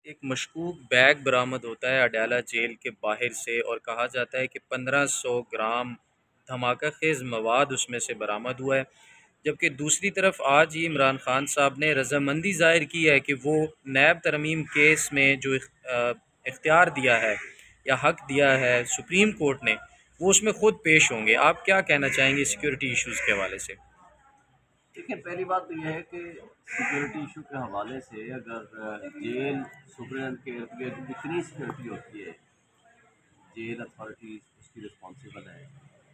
एक मशकूक बैग बरामद होता है अडयाला जेल के बाहर से और कहा जाता है कि 1500 ग्राम धमाका खेज़ मवाद उसमें से बरामद हुआ है। जबकि दूसरी तरफ आज ही इमरान खान साहब ने रजामंदी ज़ाहिर की है कि वो नैब तरमीम केस में जो इख्तियार दिया है या हक दिया है सुप्रीम कोर्ट ने, वो उसमें ख़ुद पेश होंगे। आप क्या कहना चाहेंगे सिक्योरिटी इशूज़ के हवाले से? देखिए, पहली बात तो यह है कि सिक्योरिटी इशू के हवाले से अगर जेल सुप्रीडेंट के इर्द गिर्द जितनी सिक्योरिटी होती है, जेल अथॉरिटीज़ उसकी रिस्पॉन्सिबल है।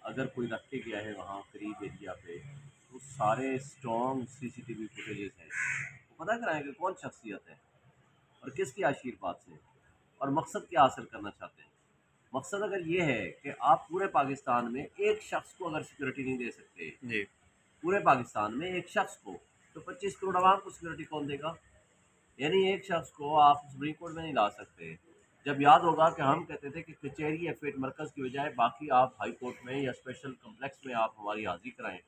अगर कोई रख के गया है वहाँ करीब एरिया पे, तो सारे स्ट्रॉन्ग सीसीटीवी फुटेजेस हैं, वो पता कराएं कि कौन शख्सियत है और किसकी आशीर्वाद से और मकसद क्या हासिल करना चाहते हैं। मकसद अगर ये है कि आप पूरे पाकिस्तान में एक शख्स को अगर सिक्योरिटी नहीं दे सकते, जी। पूरे पाकिस्तान में एक शख्स को, तो 25 करोड़ आवाम को सिक्योरिटी कौन देगा? यानी एक शख्स को आप सुप्रीम कोर्ट में नहीं ला सकते। जब याद होगा कि हम कहते थे कि कचहरी या फिर मरकज़ की बजाय बाकी आप हाई कोर्ट में या स्पेशल कम्प्लेक्स में आप हमारी हाज़िरी कराएं,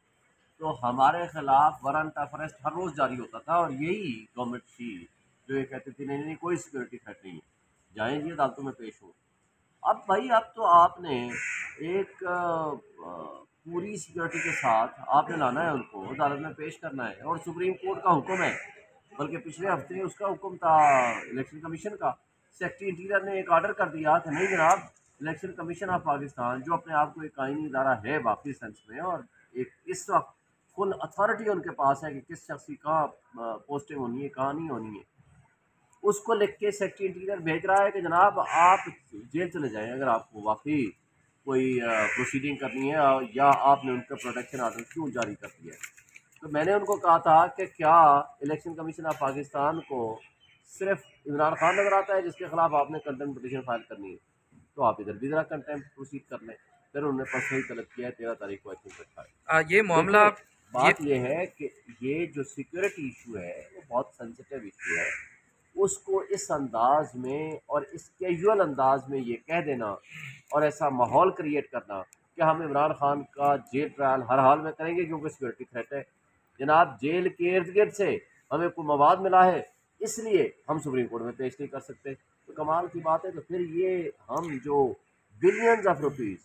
तो हमारे खिलाफ वारंट ऑफ अरेस्ट हर रोज़ जारी होता था। और यही गवर्नमेंट थी जो ये कहती थी नहीं नहीं कोई सिक्योरिटी थ्रेट नहीं है, जाएँ जी अदालतों में पेश हो। अब भाई अब तो आपने एक पूरी सिक्योरिटी के साथ आपने लाना है, उनको अदालत में पेश करना है और सुप्रीम कोर्ट का हुक्म है। बल्कि पिछले हफ्ते उसका हुक्म था इलेक्शन कमीशन का। सेक्रेटरी इंटीरियर ने एक ऑर्डर कर दिया कि नहीं जनाब, इलेक्शन कमीशन ऑफ पाकिस्तान जो अपने आप को एक आइनी इदारा है वाकई सेंस में, और एक इस वक्त फुल अथॉरिटी उनके पास है कि किस शख्स की कहाँ पोस्टिंग होनी है कहाँ नहीं होनी है, उसको लिख के सेक्रेटरी इंटीरियर भेज रहा है कि जनाब आप जेल चले जाएं अगर आपको वाकई कोई प्रोसीडिंग करनी है, या आपने उनका प्रोटेक्शन आर्डर क्यों जारी कर दिया है। तो मैंने उनको कहा था कि क्या इलेक्शन कमीशन ऑफ पाकिस्तान को सिर्फ इमरान खान नजर आता है जिसके खिलाफ आपने कंटेम्प्ट पिटीशन फाइल करनी है, तो आप इधर भी ज़रा कंटेम्प्ट प्रोसीड कर लें। फिर उन्होंने परसों ही तलब किया है, 13 तारीख को आई थिंक रखा है। ये मामला देखिए, आप ये बात यह है कि ये जो सिक्योरिटी इशू है वो बहुत सेंसिटिव इशू है। उसको इस अंदाज में और इस कैजुअल अंदाज में ये कह देना और ऐसा माहौल क्रिएट करना कि हम इमरान खान का जेल ट्रायल हर हाल में करेंगे क्योंकि सिक्योरिटी थ्रेट है। जनाब, जेल के इर्द गिर्द से हमें कोई मवाद मिला है, इसलिए हम सुप्रीम कोर्ट में पेश नहीं कर सकते। तो कमाल की बात है। तो फिर ये हम जो बिलियंस ऑफ रुपीज़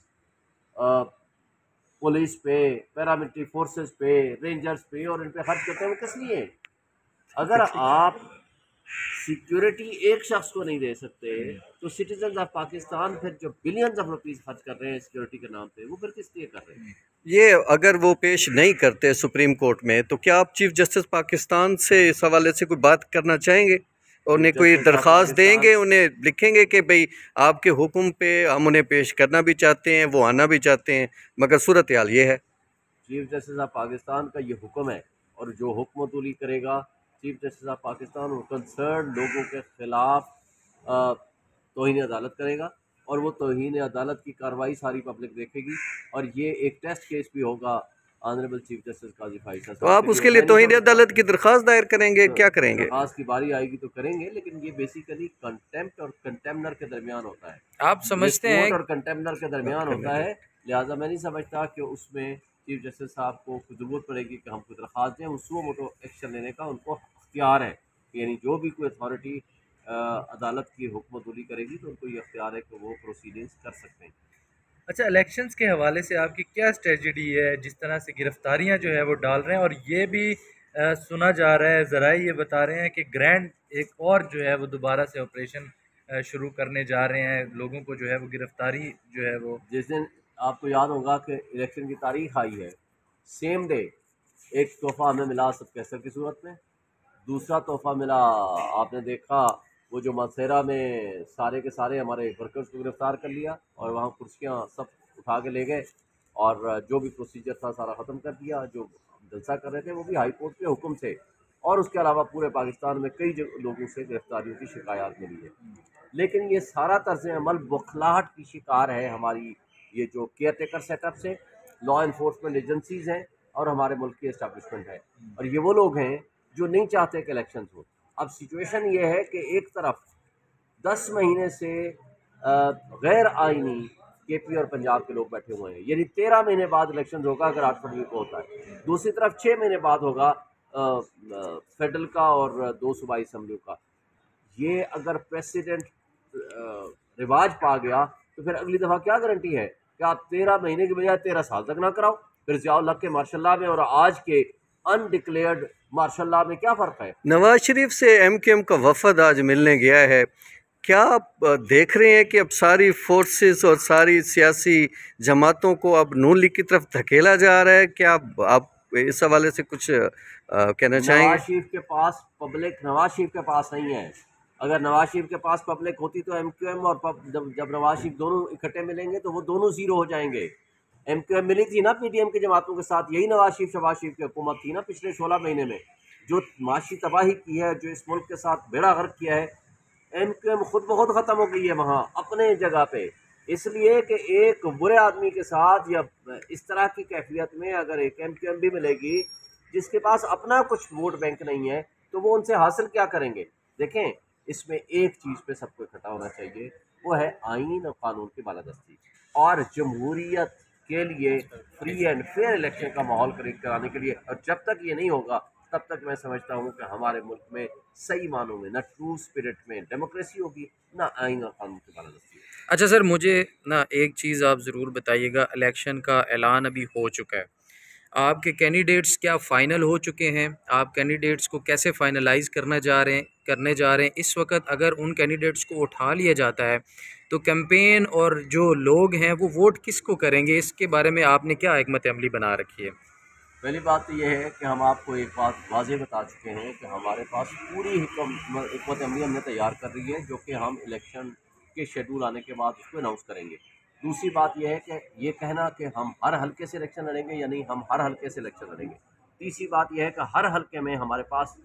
पुलिस पे, पैरामिलिट्री फोर्सेस पे, रेंजर्स पे और इन पे खर्च करते हैं, वो किस लिए? अगर आप सिक्योरिटी एक शख्स को नहीं दे सकते, तो सिटीजन ऑफ पाकिस्तान फिर जो बिलियंस ऑफ रुपीस खर्च कर रहे हैं सिक्योरिटी के नाम पे, वो फिर किस लिए कर रहे हैं? ये अगर वो पेश नहीं करते सुप्रीम कोर्ट में, तो क्या आप चीफ जस्टिस पाकिस्तान से इस हवाले से कोई बात करना चाहेंगे? उन्हें चीफ कोई जस्टिस ऑफ दरख्वास्त पाकिस्तान, देंगे, उन्हें लिखेंगे कि भाई आपके हुक्म पे हम उन्हें पेश करना भी चाहते हैं, वो आना भी चाहते हैं, मगर सूरत हाल ये है। चीफ जस्टिस ऑफ पाकिस्तान का ये हुक्म है और जो हुक्म तूली करेगा चीफ जस्टिस ऑफ पाकिस्तान, वो कंसर्न लोगों के खिलाफ तौहीन अदालत करेगा और वो तौहीन अदालत की कार्रवाई सारी पब्लिक देखेगी। और ये एक टेस्ट केस भी होगा ऑनरेबल चीफ जस्टिस काजी फाइसा तो साहब आप पे, जो उसके लिए मैं नहीं तौहीद समझता। अदालत की दरख्वास्त दायर करेंगे, तो क्या करेंगे? दरखास्त की बारी आएगी तो करेंगे, लेकिन ये बेसिकली कंटेम्प्ट और कंटेम्नर के दरमियान होता है। आप ये समझते कोर्ट हैं और कंटेम्नर के दरमियान होता है। लिहाजा मैं नहीं समझता कि उसमें चीफ जस्टिस साहब को ज़रूरत पड़ेगी कि हम कोई दरख्वास्त दें। उसको मोटो एक्शन लेने का उनको अख्तियार है, यानी जो भी कोई अथॉरिटी अदालत की हुक्मतुली करेगी तो उनको ये अख्तियार है कि वो प्रोसीडिंग्स कर सकते हैं। अच्छा, इलेक्शंस के हवाले से आपकी क्या स्ट्रेटजी है? जिस तरह से गिरफ्तारियां जो है वो डाल रहे हैं और ये भी सुना जा रहा है, ज़राए ये बता रहे हैं कि ग्रैंड एक और जो है वो दोबारा से ऑपरेशन शुरू करने जा रहे हैं, लोगों को जो है वो गिरफ्तारी जो है वो। जिस दिन आपको याद होगा कि इलेक्शन की तारीख आई है, सेम डे एक तोहफा हमें मिला सब कैसर की सूरत में। दूसरा तोहफा मिला, आपने देखा वो जो मासेरा में सारे के सारे हमारे वर्कर्स को गिरफ्तार कर लिया और वहाँ कुर्सियाँ सब उठा के ले गए और जो भी प्रोसीजर था सारा ख़त्म कर दिया। जो जलसा कर रहे थे वो भी हाई कोर्ट के हुक्म से, और उसके अलावा पूरे पाकिस्तान में कई लोगों से गिरफ्तारियों की शिकायत मिली है। लेकिन ये सारा तर्ज अमल बौखलाहट की शिकार है। हमारी ये जो केयर टेकर सेटअप से लॉ इन्फोर्समेंट एजेंसीज़ हैं और हमारे मुल्क की इस्टेब्लिशमेंट है, और ये वो लोग हैं जो नहीं चाहते कि इलेक्शन हो। अब सिचुएशन ये है कि एक तरफ 10 महीने से गैर आइनी केपी और पंजाब के लोग बैठे हुए हैं, यानी 13 महीने बाद इलेक्शन होगा अगर 8 फरवरी को होता है। दूसरी तरफ 6 महीने बाद होगा फेडरल का और 2 सूबाई असम्बलियों का। ये अगर प्रेसिडेंट रिवाज पा गया तो फिर अगली दफ़ा क्या गारंटी है कि आप 13 महीने की बजाय 13 साल तक ना कराओ। फिर ज़ियाउल हक के मार्शल लॉ में और आज के अनडिक्लेयर्ड मार्शल लॉ में क्या फ़र्क है? नवाज शरीफ से MKM का वफद आज मिलने गया है। क्या आप देख रहे हैं कि अब सारी फोर्सेस और सारी सियासी जमातों को अब नून लीग की तरफ धकेला जा रहा है? क्या आप इस हवाले से कुछ कहना चाहेंगे? नवाज शरीफ के पास नहीं है। अगर नवाज शरीफ के पास पब्लिक होती तो MQM और जब नवाज शरीफ दोनों इकट्ठे मिलेंगे तो वो दोनों ज़ीरो हो जाएंगे। MQM मिली थी ना PDM की जमातों के साथ, यही नवाज शरीफ की हुकूमत थी ना पिछले 16 महीने में, जो माशी तबाही की है, जो इस मुल्क के साथ बेड़ा गर्क किया है। MQM खुद ब खुद ख़त्म हो गई है वहाँ अपने जगह पे, इसलिए कि एक बुरे आदमी के साथ या इस तरह की कैफियत में अगर एक MQM भी मिलेगी जिसके पास अपना कुछ वोट बैंक नहीं है तो वो उनसे हासिल क्या करेंगे? देखें, इसमें एक चीज़ पे सबको इकट्ठा होना चाहिए, वो है आइन और कानून की बालादस्ती और जमहूरियत के लिए फ्री एंड फेयर इलेक्शन का माहौल कराने के लिए। और जब तक ये नहीं होगा तब तक मैं समझता हूँ कि हमारे मुल्क में सही मानों में, ना ट्रू स्पिरिट में डेमोक्रेसी होगी, ना आइन और कानून की बालादस्ती होगी। अच्छा सर, मुझे ना एक चीज़ आप ज़रूर बताइएगा, इलेक्शन का ऐलान अभी हो चुका है, आपके कैंडिडेट्स क्या फ़ाइनल हो चुके हैं? आप कैंडिडेट्स को कैसे फ़ाइनलाइज़ करने जा रहे हैं? इस वक्त अगर उन कैंडिडेट्स को उठा लिया जाता है तो कैंपेन और जो लोग हैं वो वोट किसको करेंगे? इसके बारे में आपने क्या हिकमत अमली बना रखी है? पहली बात तो ये है कि हम आपको एक बात वाज़ेह बता चुके हैं कि हमारे पास पूरी हिकमत अमली हमने तैयार कर रही है, जो कि हम इलेक्शन के शेड्यूल आने के बाद उसको अनाउंस करेंगे। दूसरी बात यह है कि ये कहना कि हम हर हल्के से इलेक्शन लड़ेंगे या नहीं, हम हर हल्के से इलेक्शन लड़ेंगे। तीसरी बात यह है कि हर हल्के में हमारे पास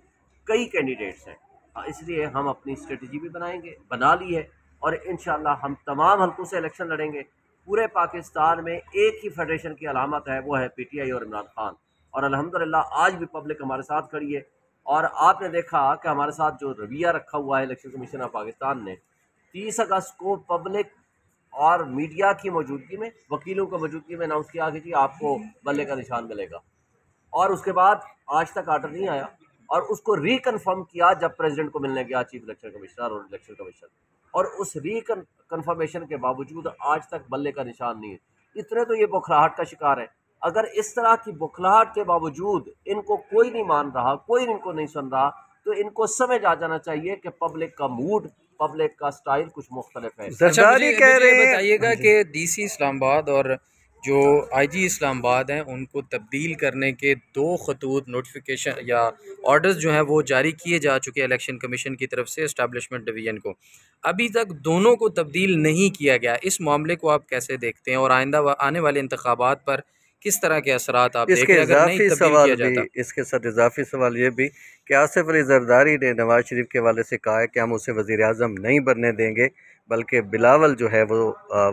कई कैंडिडेट्स हैं, इसलिए हम अपनी स्ट्रेटजी भी बना ली है और इंशाल्लाह हम तमाम हल्कों से इलेक्शन लड़ेंगे। पूरे पाकिस्तान में एक ही फेडरेशन की अलामत है, वो है PTI और इमरान खान, और अल्हम्दुलिल्लाह आज भी पब्लिक हमारे साथ खड़ी है। और आपने देखा कि हमारे साथ जो रवैया रखा हुआ है इलेक्शन कमीशन ऑफ पाकिस्तान ने, 30 अगस्त को पब्लिक और मीडिया की मौजूदगी में, वकीलों की मौजूदगी में अनाउंस किया कि जी आपको बल्ले का निशान मिलेगा, और उसके बाद आज तक आर्डर नहीं आया। और उसको रिकन्फर्म किया जब प्रेसिडेंट को मिलने गया चीफ इलेक्शन कमिश्नर और इलेक्शन कमीशन, और उस रिकन्फर्मेशन के बावजूद आज तक बल्ले का निशान नहीं है। इतने तो ये बौखलाहट का शिकार है। अगर इस तरह की बौखलाहट के बावजूद इनको कोई नहीं मान रहा, कोई इनको नहीं सुन रहा, तो इनको समझ आ जाना चाहिए कि पब्लिक का मूड, पब्लिक का स्टाइल कुछ मुख्तलिफ है। अच्छा, जरदारी कह मुझे रहे हैं। बताइएगा कि DC इस्लामाबाद और जो IG इस्लामाबाद हैं उनको तब्दील करने के 2 खतूत नोटिफिकेशन या ऑर्डर्स जो हैं वो जारी किए जा चुके हैं इलेक्शन कमीशन की तरफ से इस्टेब्लिशमेंट डिवीज़न को। अभी तक दोनों को तब्दील नहीं किया गया। इस मामले को आप कैसे देखते हैं और आइंदा आने वाले इंतखाबात पर किस तरह के असरात आप देख रहे हैं अगर नहीं तब्दील किया जाता? इसके साथ इजाफी सवाल ये भी कि आसिफ अली जरदारी ने नवाज शरीफ के हवाले से कहा है कि हम उसे वज़ीर आज़म नहीं बनने देंगे, बल्कि बिलावल जो है वो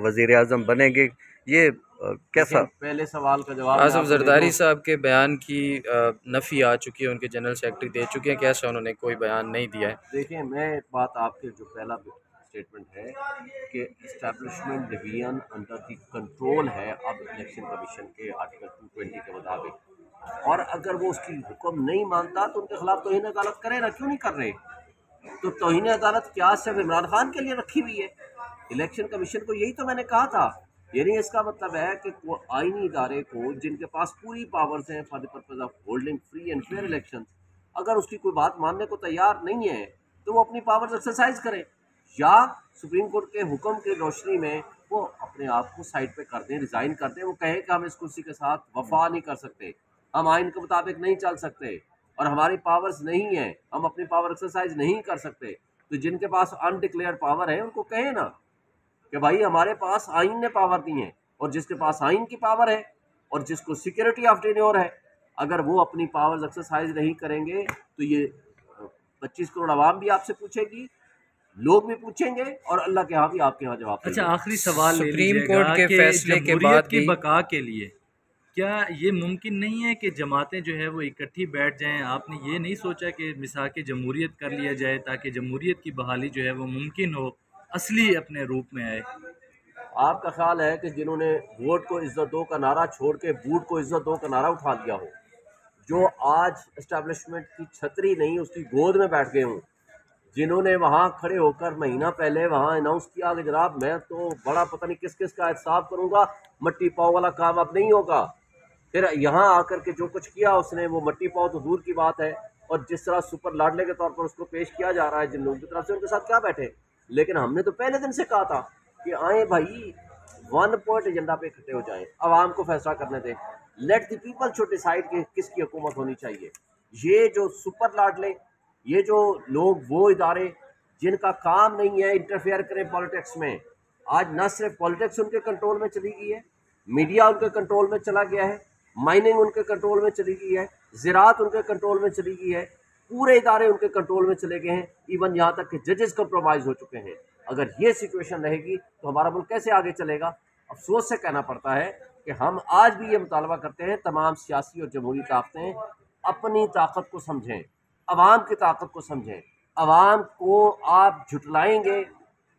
वज़ीर आज़म बनेंगे। ये कैसा? पहले सवाल का जवाब आसिफ जरदारी साहब के बयान की नफ़ी आ चुकी है, उनके जनरल सेक्रेटरी दे चुके हैं, कैसे उन्होंने कोई बयान नहीं दिया है। देखिए, मैं एक बात आपके जो पहला स्टेटमेंट है कि establishment division under the control है अब इलेक्शन कमीशन के आर्टिकल 220 के मुताबिक, और अगर वो उसकी हुक्म नहीं मानता तो उनके खिलाफ तौहीन अदालत करे ना, क्यों नहीं कर रहे? तो तौहीन अदालत क्या सिर्फ इमरान खान के लिए रखी हुई है? इलेक्शन कमीशन को यही तो मैंने कहा था। यानी इसका मतलब है कि आईनी इदारे को जिनके पास पूरी पावर्स हैं for the purpose of holding free and fair election, अगर उसकी कोई बात मानने को तैयार नहीं है तो वो अपनी पावर्स एक्सरसाइज करे, या सुप्रीम कोर्ट के हुक्म की रोशनी में वो अपने आप को साइड पे कर दें, रिज़ाइन कर दें। वो कहे कि हम इस कुर्सी के साथ वफा नहीं कर सकते, हम आइन के मुताबिक नहीं चल सकते और हमारी पावर्स नहीं है, हम अपनी पावर एक्सरसाइज नहीं कर सकते। तो जिनके पास अनडिक्लेयर्ड पावर है उनको कहे ना कि भाई हमारे पास आइन ने पावर दी है, और जिसके पास आइन की पावर है और जिसको सिक्योरिटी ऑफ टेन्योर है, अगर वो अपनी पावर्स एक्सरसाइज नहीं करेंगे तो ये 25 करोड़ आवाम भी आपसे पूछेगी, लोग भी पूछेंगे, और अल्लाह के यहाँ भी आपके यहाँ जवाब। अच्छा, आखिरी सवाल सुप्रीम कोर्ट के फैसले के बाद की बका के लिए क्या ये मुमकिन नहीं है कि जमातें जो है वो इकट्ठी बैठ जाएं? आपने ये नहीं सोचा कि मिसाक जमहूरियत कर लिया जाए ताकि जमहूरियत की बहाली जो है वो मुमकिन हो, असली अपने रूप में आए? आपका ख्याल है कि जिन्होंने वोट को इज्जत दो का नारा छोड़ के बूट को इज्जत दो का नारा उठा लिया हो, जो आज एस्टेब्लिशमेंट की छतरी नहीं उसकी गोद में बैठ गए हों, जिन्होंने वहाँ खड़े होकर महीना पहले वहाँ अनाउंस किया कि जनाब मैं तो बड़ा पता नहीं किस किस का एहतसाब करूँगा, मट्टी पाव वाला काम अब नहीं होगा। फिर यहाँ आकर के जो कुछ किया उसने, वो मट्टी पाव तो दूर की बात है, और जिस तरह सुपर लाडले के तौर पर उसको पेश किया जा रहा है जिन लोगों की तरफ से, उनके साथ क्या बैठे। लेकिन हमने तो पहले दिन से कहा था कि आए भाई, वन पॉइंट एजेंडा पे इकट्ठे हो जाएं, आवाम को फैसला करने दें, let the people should decide कि किसकी हुकूमत होनी चाहिए। ये जो सुपर लाडले, ये जो लोग, वो इदारे जिनका काम नहीं है इंटरफेयर करें पॉलिटिक्स में, आज न सिर्फ पॉलिटिक्स उनके कंट्रोल में चली गई है, मीडिया उनके कंट्रोल में चला गया है, माइनिंग उनके कंट्रोल में चली गई है, ज़राअत उनके कंट्रोल में चली गई है, पूरे इदारे उनके कंट्रोल में चले गए हैं, इवन यहाँ तक कि जजेस कंप्रोमाइज़ हो चुके हैं। अगर ये सिचुएशन रहेगी तो हमारा मुल्क कैसे आगे चलेगा। अफसोस से कहना पड़ता है कि हम आज भी ये मुतालबा करते हैं, तमाम सियासी और जमहूरी ताकतें अपनी ताकत को समझें, अवाम की ताकत को समझें। अवाम को आप झुटलाएंगे।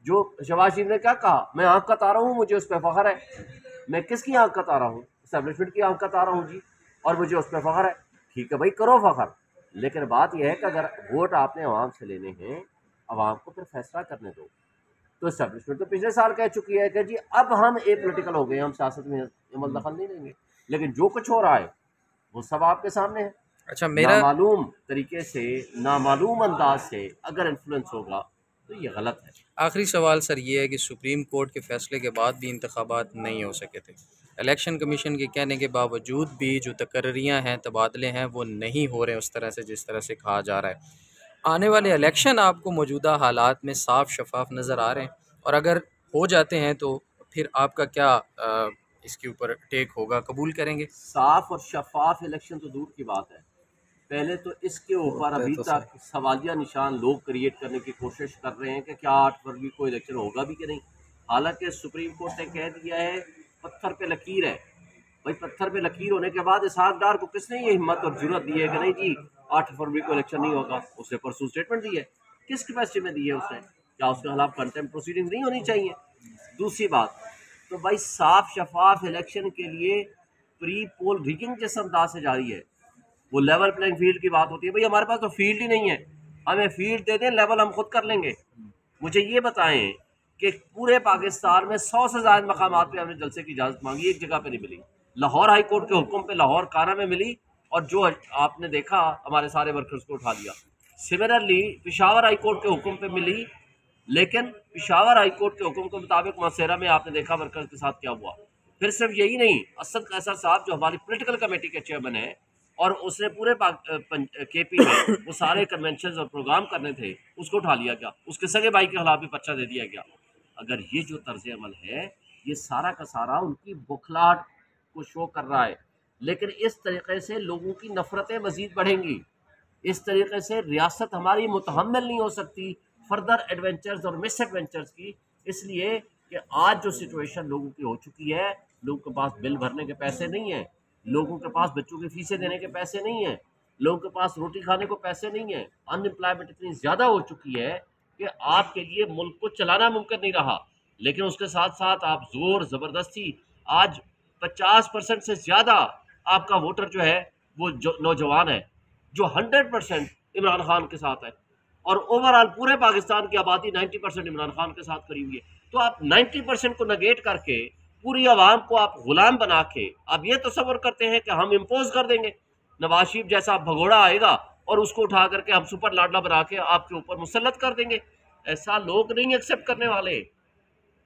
जो शहबाज शरीफ ने क्या कहा, मैं आँख का तारा हूँ, मुझे उस पर फ़ख्र है। मैं किसकी आँख का तारा हूँ? इस्टेब्लिशमेंट की आँख का तारा हूँ जी, और मुझे उस पर फ़ख्र है। ठीक है भाई, करो फ़ख्र, लेकिन बात यह है कि अगर वोट आपने अवाम से लेने हैं, अवाम को फिर फैसला करने दो। तो इस्टेब्लिशमेंट तो पिछले साल कह चुकी है कि जी अब हम ए पोलिटिकल हो गए, हम सियासत में अमल दखल नहीं देंगे। लेकिन जो कुछ हो रहा है वो सब आपके सामने है। अच्छा, मेरा नामालूम तरीके से, नामालूम अंदाज से अगर इन्फ्लुएंस होगा तो ये गलत है। आखिरी सवाल सर ये है कि सुप्रीम कोर्ट के फैसले के बाद भी इंतखाबात नहीं हो सके थे। इलेक्शन कमीशन के कहने के बावजूद भी जो तकर्रियाँ हैं, तबादले हैं, वो नहीं हो रहे उस तरह से जिस तरह से कहा जा रहा है। आने वाले इलेक्शन आपको मौजूदा हालात में साफ शफाफ नज़र आ रहे हैं, और अगर हो जाते हैं तो फिर आपका क्या इसके ऊपर टेक होगा, कबूल करेंगे? साफ और शफाफ इलेक्शन तो दूर की बात है, पहले तो इसके ऊपर अभी तक सवालिया निशान लोग क्रिएट करने की कोशिश कर रहे हैं कि क्या 8 फरवरी को इलेक्शन होगा भी कि नहीं। हालांकि सुप्रीम कोर्ट ने कह दिया है, पत्थर पे लकीर है। भाई पत्थर पे लकीर होने के बाद इसहाक डार को किसने ये हिम्मत और जुर्रत दी है कि नहीं जी 8 फरवरी को इलेक्शन नहीं होगा? उसने परसों स्टेटमेंट दी है, किस कैपेसिटी में दी है उसने? क्या उसके खिलाफ कंटेम्प्ट प्रोसीडिंग नहीं होनी चाहिए? दूसरी बात, तो भाई साफ शफाफ इलेक्शन के लिए प्री पोल रिगिंग जिस अंदाज से जारी है, वो लेवल प्लेइंग फील्ड की बात होती है। भाई हमारे पास तो फील्ड ही नहीं है, हमें फील्ड दे दें, लेवल हम खुद कर लेंगे। मुझे ये बताएं कि पूरे पाकिस्तान में 100 से ज़्यादा मकामात पे हमने जलसे की इजाज़त मांगी, एक जगह पे नहीं मिली। लाहौर हाई कोर्ट के हुक्म पे लाहौर कारा में मिली, और जो आपने देखा हमारे सारे वर्कर्स को उठा लिया। सिमिलरली पेशावर हाई कोर्ट के हुक्म पे मिली, लेकिन पेशावर हाई कोर्ट के हुक्म के मुताबिक मौसेरा में आपने देखा वर्कर्स के साथ क्या हुआ। फिर सिर्फ यही नहीं, असद कैसर साहब जो हमारी पॉलिटिकल कमेटी के चेयरमैन हैं, और उसने पूरे केपी में वो सारे कन्वेंशन और प्रोग्राम करने थे, उसको उठा लिया गया, उसके सगे भाई के खिलाफ भी पर्चा दे दिया गया। अगर ये जो तर्ज अमल है, ये सारा का सारा उनकी बुखलाहट को शो कर रहा है। लेकिन इस तरीके से लोगों की नफरतें मज़ीद बढ़ेंगी, इस तरीके से रियासत हमारी मुतहम्मिल नहीं हो सकती फर्दर एडवेंचर्स और मिस एडवेंचर्स की। इसलिए कि आज जो सिचुएशन लोगों की हो चुकी है, लोगों के पास बिल भरने के पैसे नहीं हैं, लोगों के पास बच्चों की फीसें देने के पैसे नहीं हैं, लोगों के पास रोटी खाने को पैसे नहीं हैं, अनएम्प्लॉयमेंट इतनी ज़्यादा हो चुकी है कि आपके लिए मुल्क को चलाना मुमकिन नहीं रहा। लेकिन उसके साथ साथ आप ज़ोर ज़बरदस्ती, आज 50% से ज़्यादा आपका वोटर जो है वो जो नौजवान है, जो 100% इमरान खान के साथ है, और ओवरऑल पूरे पाकिस्तान की आबादी 90% इमरान खान के साथ खड़ी हुई है। तो आप 90% को नगेट करके पूरी आवाम को आप गुलाम बना के आप ये तस्वर करते हैं कि हम इम्पोज कर देंगे, नवाज शरीफ जैसा भगोड़ा आएगा और उसको उठा करके हम सुपर लाडला बना के आपके ऊपर मुसल्लत कर देंगे। ऐसा लोग नहीं एक्सेप्ट करने वाले।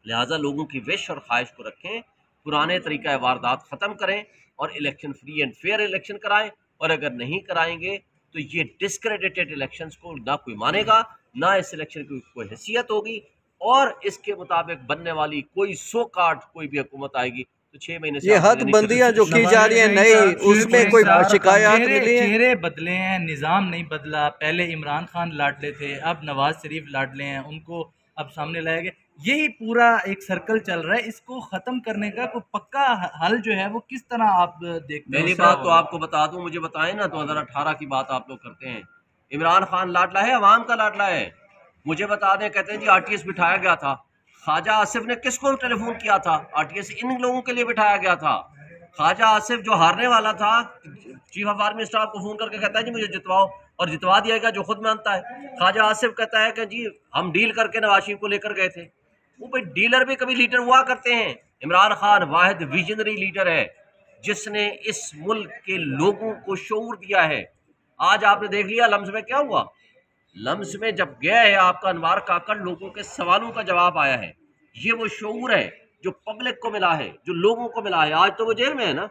लिहाजा लोगों की विश और ख्वाहिश को रखें, पुराने तरीका वारदात ख़त्म करें और election free and fair election कराएं। और अगर नहीं कराएंगे तो ये डिस्क्रेडिटेड इलेक्शंस को ना कोई मानेगा, ना इस इलेक्शन की कोई हैसियत होगी, और इसके मुताबिक बनने वाली कोई सो कार्ड कोई भी हुकूमत आएगी तो 6 महीने से ये हदबंदियां जो की जा रही है नई, उसमें कोई शिकायत मिली है? चेहरे बदले हैं, निज़ाम नहीं बदला। पहले इमरान खान लाडले थे, अब नवाज शरीफ लाडले हैं, उनको अब सामने लाया गया। यही पूरा एक सर्कल चल रहा है, इसको ख़त्म करने का कोई पक्का हल जो है वो किस तरह आप देखते हैं? मेरी बात तो आपको बता दूं, मुझे बताएं ना, 2018 की बात आप लोग करते हैं। इमरान खान लाडला है, अवाम का लाडला है। मुझे बता दें, कहते हैं जी आरटीएस बिठाया गया था। ख्वाजा आसिफ ने किसको टेलीफोन किया था? आरटीएस इन लोगों के लिए बिठाया गया था। ख्वाजा आसिफ जो हारने वाला था, चीफ ऑफ आर्मी स्टाफ को फोन करके कहता है जी मुझे जितवाओ। और जितवा दिया गया जो खुद मानता है। ख्वाजा आसिफ कहता है कि जी हम डील करके नवाज शरीफ को लेकर गए थे। वो भाई डीलर भी कभी लीडर हुआ करते हैं। इमरान खान वाहिद विजनरी लीडर है जिसने इस मुल्क के लोगों को शऊर दिया है। आज आपने देख लिया लम्स में क्या हुआ। लम्स में जब गया है आपका अनवार काकड़, लोगों के सवालों का जवाब आया है। ये वो शऊर है जो पब्लिक को मिला है, जो लोगों को मिला है। आज तो वो जेल में है ना।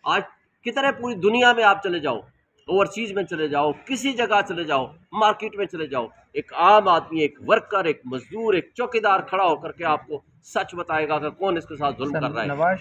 आज कितने पूरी दुनिया में आप चले जाओ, ओवरसीज में चले जाओ, किसी जगह चले जाओ, मार्केट में चले जाओ, एक आम आदमी, एक वर्कर, एक मजदूर, एक चौकीदार खड़ा होकर के आपको सच बताएगा कि कौन इसके साथ जुल्म कर रहा है।